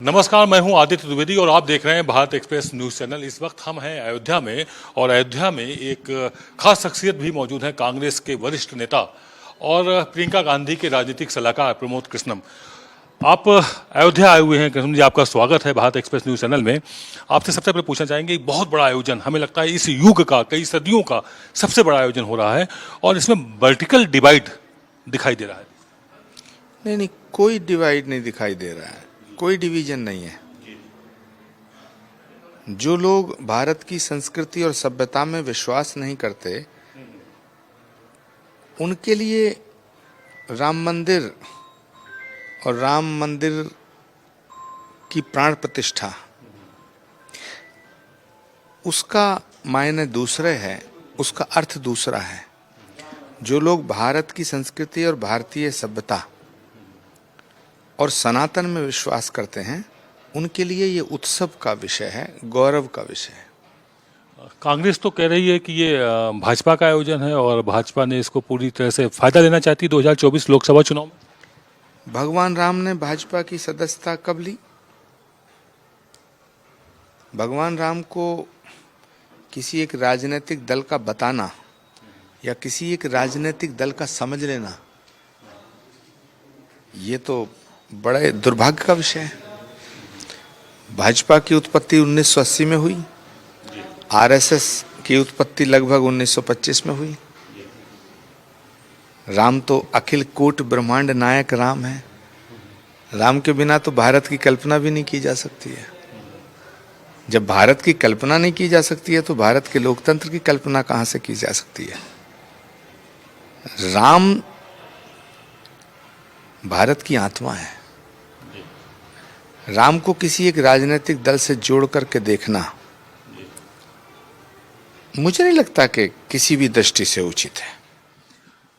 नमस्कार, मैं हूं आदित्य द्विवेदी और आप देख रहे हैं भारत एक्सप्रेस न्यूज चैनल। इस वक्त हम हैं अयोध्या में और अयोध्या में एक खास शख्सियत भी मौजूद है, कांग्रेस के वरिष्ठ नेता और प्रियंका गांधी के राजनीतिक सलाहकार प्रमोद कृष्णम। आप अयोध्या आए हुए हैं कृष्णम जी, आपका स्वागत है भारत एक्सप्रेस न्यूज चैनल में। आपसे सबसे पहले पूछना चाहेंगे, बहुत बड़ा आयोजन, हमें लगता है इस युग का, कई सदियों का सबसे बड़ा आयोजन हो रहा है और इसमें वर्टिकल डिवाइड दिखाई दे रहा है। नहीं नहीं, कोई डिवाइड नहीं दिखाई दे रहा है, कोई डिवीजन नहीं है। जो लोग भारत की संस्कृति और सभ्यता में विश्वास नहीं करते, उनके लिए राम मंदिर और राम मंदिर की प्राण प्रतिष्ठा, उसका मायने दूसरे है, उसका अर्थ दूसरा है। जो लोग भारत की संस्कृति और भारतीय सभ्यता और सनातन में विश्वास करते हैं, उनके लिए ये उत्सव का विषय है, गौरव का विषय है। कांग्रेस तो कह रही है कि ये भाजपा का आयोजन है और भाजपा ने इसको पूरी तरह से फायदा लेना चाहती है 2024 लोकसभा चुनाव में। भगवान राम ने भाजपा की सदस्यता कब ली? भगवान राम को किसी एक राजनीतिक दल का बताना या किसी एक राजनीतिक दल का समझ लेना, ये तो बड़े दुर्भाग्य का विषय है। भाजपा की उत्पत्ति 1980 में हुई, आरएसएस की उत्पत्ति लगभग 1925 में हुई। राम तो अखिल कोट ब्रह्मांड नायक राम है। राम के बिना तो भारत की कल्पना भी नहीं की जा सकती है। जब भारत की कल्पना नहीं की जा सकती है तो भारत के लोकतंत्र की कल्पना कहां से की जा सकती है? राम भारत की आत्मा है। राम को किसी एक राजनीतिक दल से जोड़ करके देखना मुझे नहीं लगता कि किसी भी दृष्टि से उचित है।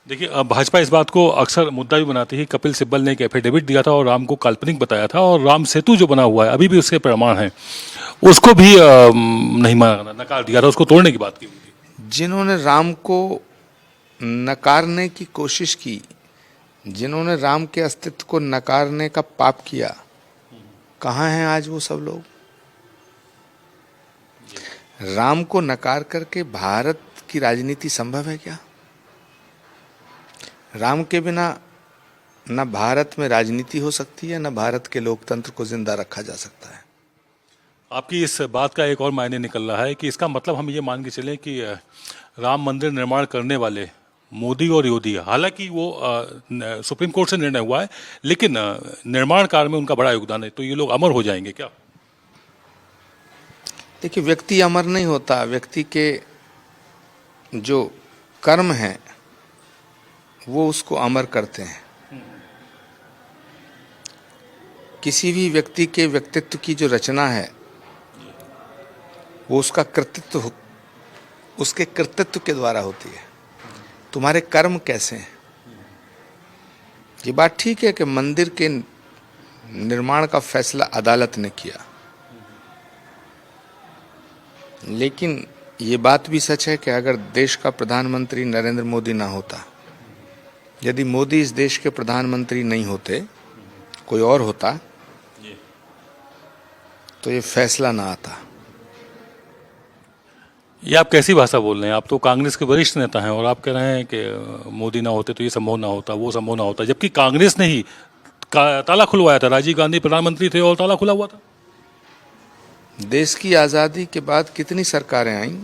देखिए, भाजपा इस बात को अक्सर मुद्दा भी बनाती है। कपिल सिब्बल ने एक एफिडेविट दिया था और राम को काल्पनिक बताया था, और राम सेतु जो बना हुआ है अभी भी उसके प्रमाण हैं, उसको भी नहीं माना, नकार दिया था, उसको तोड़ने की बात की हुई थी। जिन्होंने राम को नकारने की कोशिश की, जिन्होंने राम के अस्तित्व को नकारने का पाप किया, कहाँ हैं आज वो सब लोग? राम को नकार करके भारत की राजनीति संभव है क्या? राम के बिना न भारत में राजनीति हो सकती है, न भारत के लोकतंत्र को जिंदा रखा जा सकता है। आपकी इस बात का एक और मायने निकल रहा है कि इसका मतलब हम ये मान के चलें कि राम मंदिर निर्माण करने वाले मोदी और योगी, हालांकि वो सुप्रीम कोर्ट से निर्णय हुआ है, लेकिन निर्माण कार्य में उनका बड़ा योगदान है, तो ये लोग अमर हो जाएंगे क्या? देखिए, व्यक्ति अमर नहीं होता, व्यक्ति के जो कर्म हैं वो उसको अमर करते हैं। किसी भी व्यक्ति के व्यक्तित्व की जो रचना है वो उसका कृतित्व, उसके कृतित्व के द्वारा होती है। तुम्हारे कर्म कैसे हैं? ये बात ठीक है कि मंदिर के निर्माण का फैसला अदालत ने किया, लेकिन ये बात भी सच है कि अगर देश का प्रधानमंत्री नरेंद्र मोदी ना होता, यदि मोदी इस देश के प्रधानमंत्री नहीं होते, कोई और होता, तो ये फैसला ना आता। ये आप कैसी भाषा बोल रहे हैं? आप तो कांग्रेस के वरिष्ठ नेता हैं और आप कह रहे हैं कि मोदी ना होते तो ये संभव ना होता, वो संभव ना होता, जबकि कांग्रेस ने ही ताला खुलवाया था। राजीव गांधी प्रधानमंत्री थे और ताला खुला हुआ था। देश की आज़ादी के बाद कितनी सरकारें आईं,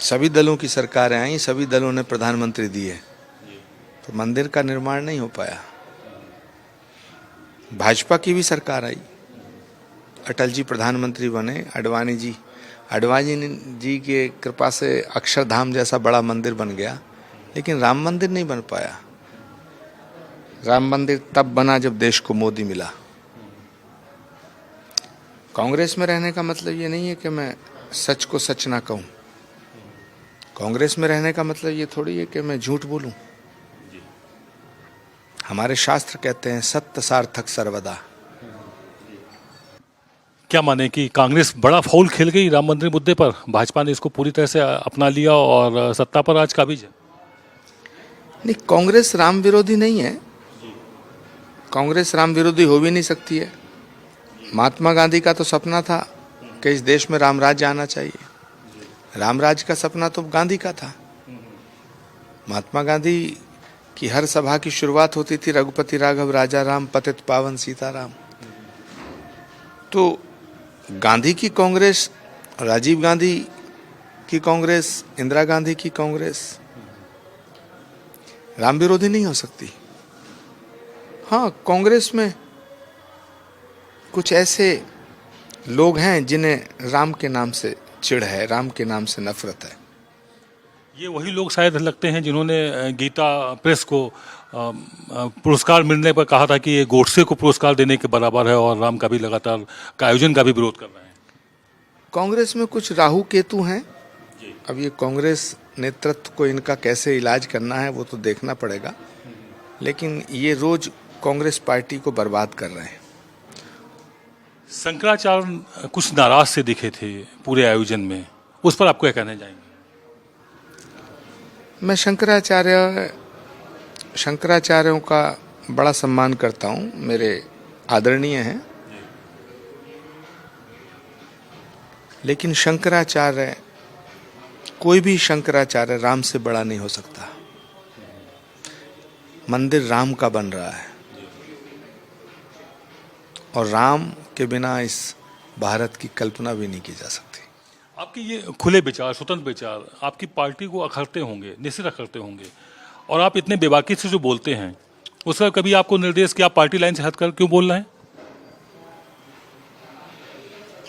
सभी दलों की सरकारें आईं, सभी दलों ने प्रधानमंत्री दिए, तो मंदिर का निर्माण नहीं हो पाया। भाजपा की भी सरकार आई, अटल जी प्रधानमंत्री बने, अडवाणी जी के कृपा से अक्षरधाम जैसा बड़ा मंदिर बन गया, लेकिन राम मंदिर नहीं बन पाया। राम मंदिर तब बना जब देश को मोदी मिला। कांग्रेस में रहने का मतलब ये नहीं है कि मैं सच को सच ना कहूं। कांग्रेस में रहने का मतलब ये थोड़ी है कि मैं झूठ बोलूं। हमारे शास्त्र कहते हैं सत्य सार्थक सर्वदा। क्या माने कि कांग्रेस बड़ा फाउल खेल गई राम मंदिर मुद्दे पर? भाजपा ने इसको पूरी तरह से अपना लिया और सत्ता पर आज काबिज है। नहीं, कांग्रेस राम विरोधी नहीं है। कांग्रेस राम विरोधी हो भी नहीं सकती है। महात्मा गांधी का तो सपना था कि इस देश में राम राज्य आना चाहिए। राम राज्य का सपना तो गांधी का था। महात्मा गांधी की हर सभा की शुरुआत होती थी रघुपति राघव राजा राम पतित पावन सीताराम। तो गांधी की कांग्रेस, राजीव गांधी की कांग्रेस, इंदिरा गांधी की कांग्रेस राम विरोधी नहीं हो सकती। हाँ, कांग्रेस में कुछ ऐसे लोग हैं जिन्हें राम के नाम से चिढ़ है, राम के नाम से नफरत है। ये वही लोग शायद लगते हैं जिन्होंने गीता प्रेस को पुरस्कार मिलने पर कहा था कि ये गोडसे को पुरस्कार देने के बराबर है और राम का भी लगातार का आयोजन का भी विरोध कर रहे हैं। कांग्रेस में कुछ राहु केतु हैं। अब ये कांग्रेस नेतृत्व को इनका कैसे इलाज करना है वो तो देखना पड़ेगा, लेकिन ये रोज कांग्रेस पार्टी को बर्बाद कर रहे हैं। शंकराचार्य कुछ नाराज से दिखे थे पूरे आयोजन में, उस पर आप क्या कहना चाहेंगे? मैं शंकराचार्यों का बड़ा सम्मान करता हूँ, मेरे आदरणीय हैं, लेकिन शंकराचार्य, कोई भी शंकराचार्य राम से बड़ा नहीं हो सकता। मंदिर राम का बन रहा है और राम के बिना इस भारत की कल्पना भी नहीं की जा सकती। आपके ये खुले विचार, स्वतंत्र विचार आपकी पार्टी को अखरते होंगे, निश्चित अखरते होंगे, और आप इतने बेबाकी से जो बोलते हैं उसका कभी आपको निर्देश कि आप पार्टी लाइन से हटकर क्यों बोल रहे हैं?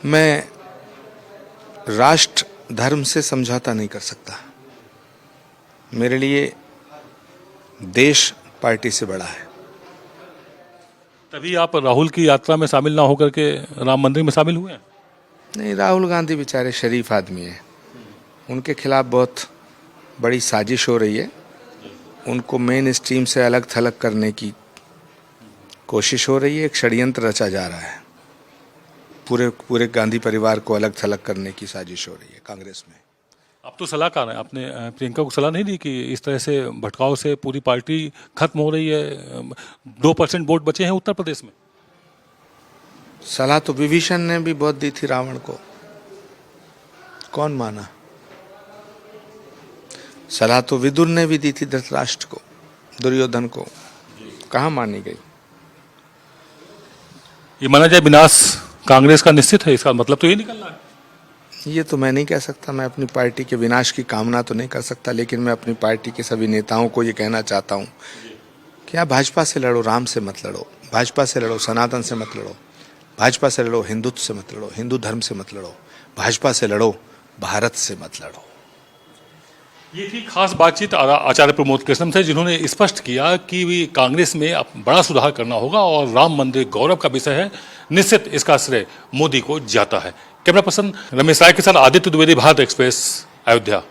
मैं राष्ट्र धर्म से समझौता नहीं कर सकता। मेरे लिए देश पार्टी से बड़ा है। तभी आप राहुल की यात्रा में शामिल ना होकर के राम मंदिर में शामिल हुए हैं? नहीं, राहुल गांधी बेचारे शरीफ आदमी हैं, उनके खिलाफ बहुत बड़ी साजिश हो रही है। उनको मेन स्ट्रीम से अलग थलग करने की कोशिश हो रही है, एक षड्यंत्र रचा जा रहा है। पूरे गांधी परिवार को अलग थलग करने की साजिश हो रही है कांग्रेस में। आप तो सलाहकार हैं, आपने प्रियंका को सलाह नहीं दी कि इस तरह से भटकाव से पूरी पार्टी खत्म हो रही है? 2% वोट बचे हैं उत्तर प्रदेश में। सलाह तो विभीषण ने भी बहुत दी थी रावण को, कौन माना? सलाह तो विदुर ने भी दी थी धृतराष्ट्र को, दुर्योधन को, कहाँ मानी गई? ये माना जाए विनाश कांग्रेस का निश्चित है, इसका मतलब तो ये निकल रहा है। ये तो मैं नहीं कह सकता, मैं अपनी पार्टी के विनाश की कामना तो नहीं कर सकता, लेकिन मैं अपनी पार्टी के सभी नेताओं को ये कहना चाहता हूँ कि आप भाजपा से लड़ो, राम से मत लड़ो। भाजपा से लड़ो, सनातन से मत लड़ो। भाजपा से लड़ो, हिंदुत्व से मत लड़ो, हिंदू धर्म से मत लड़ो। भाजपा से लड़ो, भारत से मत लड़ो। ये थी खास बातचीत आचार्य प्रमोद कृष्णम से, जिन्होंने स्पष्ट किया कि कांग्रेस में अब बड़ा सुधार करना होगा और राम मंदिर गौरव का विषय है, निश्चित इसका श्रेय मोदी को जाता है। कैमरा पर्सन रमेश राय के साथ आदित्य द्विवेदी, भारत एक्सप्रेस, अयोध्या।